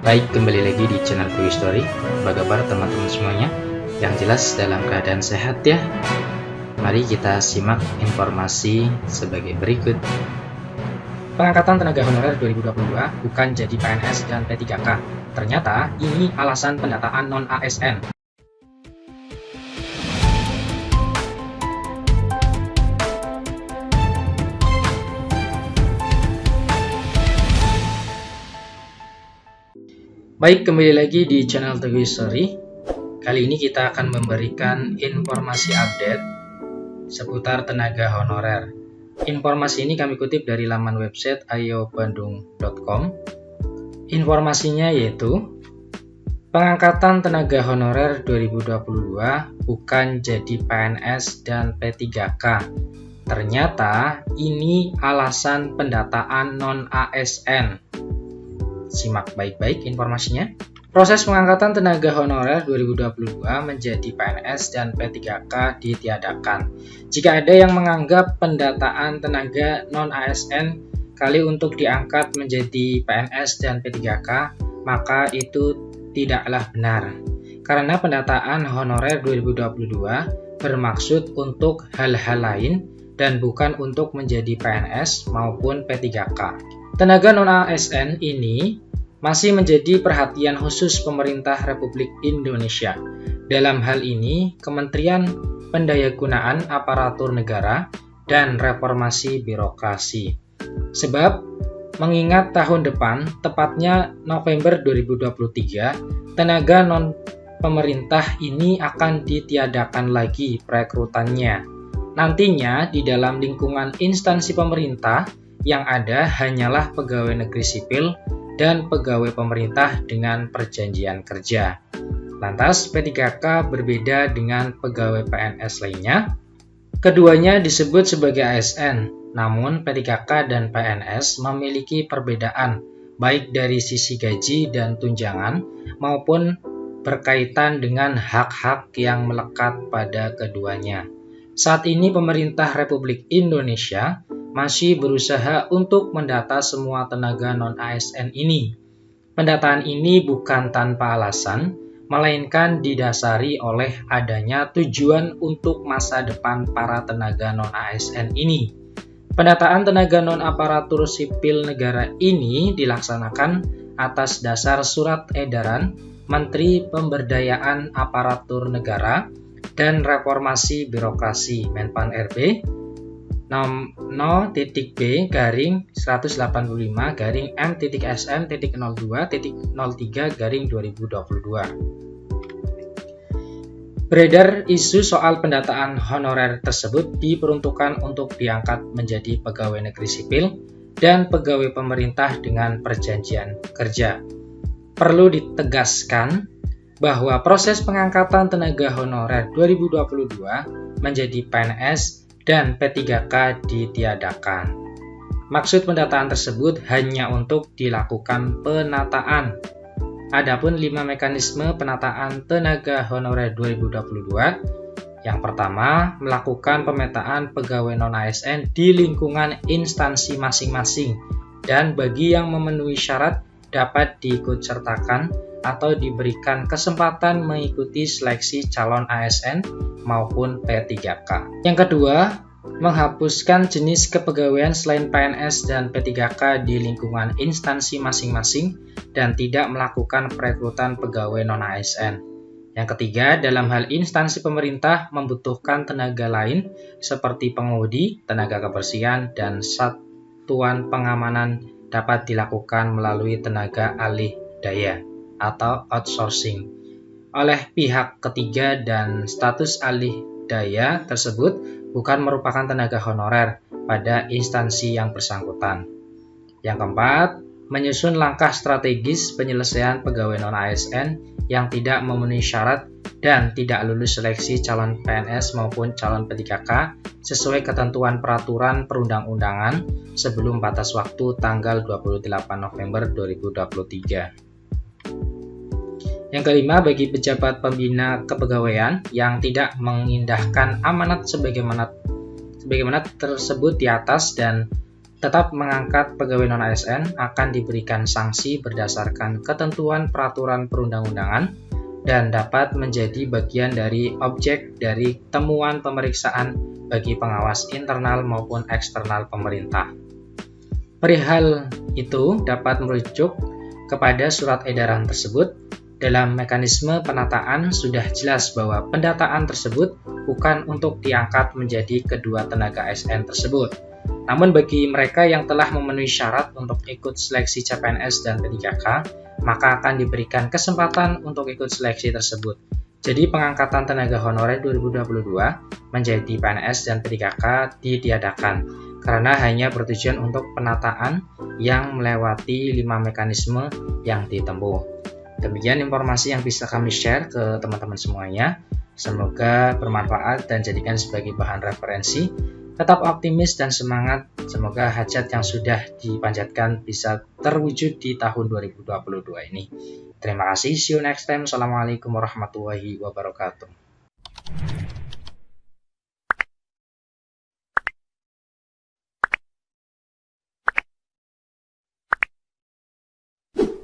Baik, kembali lagi di channel True Story. Apa kabar teman-teman semuanya? Yang jelas dalam keadaan sehat ya. Mari kita simak informasi sebagai berikut. Pengangkatan tenaga honorer 2022 bukan jadi PNS dan P3K. Ternyata ini alasan pendataan non-ASN. Baik, kembali lagi di channel True Story. Kali ini kita akan memberikan informasi update seputar tenaga honorer. Informasi ini kami kutip dari laman website ayobandung.com. Informasinya yaitu pengangkatan tenaga honorer 2022 bukan jadi PNS dan P3K. Ternyata ini alasan pendataan non-ASN. Simak baik-baik informasinya. Proses pengangkatan tenaga honorer 2022 menjadi PNS dan P3K ditiadakan. Jika ada yang menganggap pendataan tenaga non-ASN kali untuk diangkat menjadi PNS dan P3K, maka itu tidaklah benar. Karena pendataan honorer 2022 bermaksud untuk hal-hal lain dan bukan untuk menjadi PNS maupun P3K. Tenaga non-ASN ini masih menjadi perhatian khusus pemerintah Republik Indonesia. Dalam hal ini, Kementerian Pendayagunaan Aparatur Negara dan Reformasi Birokrasi. Sebab, mengingat tahun depan, tepatnya November 2023, tenaga non-pemerintah ini akan ditiadakan lagi perekrutannya. Nantinya, di dalam lingkungan instansi pemerintah, yang ada hanyalah pegawai negeri sipil dan pegawai pemerintah dengan perjanjian kerja. Lantas P3K berbeda dengan pegawai PNS lainnya. Keduanya disebut sebagai ASN, namun P3K dan PNS memiliki perbedaan baik dari sisi gaji dan tunjangan maupun berkaitan dengan hak-hak yang melekat pada keduanya. Saat ini pemerintah Republik Indonesia masih berusaha untuk mendata semua tenaga non-ASN ini. Pendataan ini bukan tanpa alasan, melainkan didasari oleh adanya tujuan untuk masa depan para tenaga non-ASN ini. Pendataan tenaga non-aparatur sipil negara ini dilaksanakan atas dasar surat edaran Menteri Pemberdayaan Aparatur Negara dan Reformasi Birokrasi Menpan RB No.35-M.SM.02.03/2022. Beredar isu soal pendataan honorer tersebut diperuntukkan untuk diangkat menjadi pegawai negeri sipil dan pegawai pemerintah dengan perjanjian kerja. Perlu ditegaskan bahwa proses pengangkatan tenaga honorer 2022 menjadi PNS dan P3K ditiadakan. Maksud pendataan tersebut hanya untuk dilakukan penataan. Adapun 5 mekanisme penataan tenaga honorer 2022. Yang pertama, melakukan pemetaan pegawai non-ASN di lingkungan instansi masing-masing dan bagi yang memenuhi syarat dapat diikutsertakan atau diberikan kesempatan mengikuti seleksi calon ASN maupun P3K. Yang kedua, menghapuskan jenis kepegawaian selain PNS dan P3K di lingkungan instansi masing-masing dan tidak melakukan perekrutan pegawai non-ASN. Yang ketiga, dalam hal instansi pemerintah membutuhkan tenaga lain seperti pengemudi, tenaga kebersihan, dan satuan pengamanan dapat dilakukan melalui tenaga alih daya atau outsourcing oleh pihak ketiga dan status alih daya tersebut bukan merupakan tenaga honorer pada instansi yang bersangkutan. Yang keempat, menyusun langkah strategis penyelesaian pegawai non-ASN yang tidak memenuhi syarat dan tidak lulus seleksi calon PNS maupun calon P3K sesuai ketentuan peraturan perundang-undangan sebelum batas waktu tanggal 28 November 2023. Yang kelima, bagi pejabat pembina kepegawaian yang tidak mengindahkan amanat sebagaimana tersebut di atas dan tetap mengangkat pegawai non-ASN akan diberikan sanksi berdasarkan ketentuan peraturan perundang-undangan dan dapat menjadi bagian dari objek dari temuan pemeriksaan bagi pengawas internal maupun eksternal pemerintah. Perihal itu dapat merujuk kepada surat edaran tersebut. Dalam mekanisme penataan sudah jelas bahwa pendataan tersebut bukan untuk diangkat menjadi kedua tenaga ASN tersebut. Namun bagi mereka yang telah memenuhi syarat untuk ikut seleksi CPNS dan P3K, maka akan diberikan kesempatan untuk ikut seleksi tersebut. Jadi pengangkatan tenaga honorer 2022 menjadi PNS dan P3K ditiadakan karena hanya bertujuan untuk penataan yang melewati 5 mekanisme yang ditempuh. Demikian informasi yang bisa kami share ke teman-teman semuanya. Semoga bermanfaat dan jadikan sebagai bahan referensi. Tetap optimis dan semangat. Semoga hajat yang sudah dipanjatkan bisa terwujud di tahun 2022 ini. Terima kasih. See you next time. Assalamualaikum warahmatullahi wabarakatuh.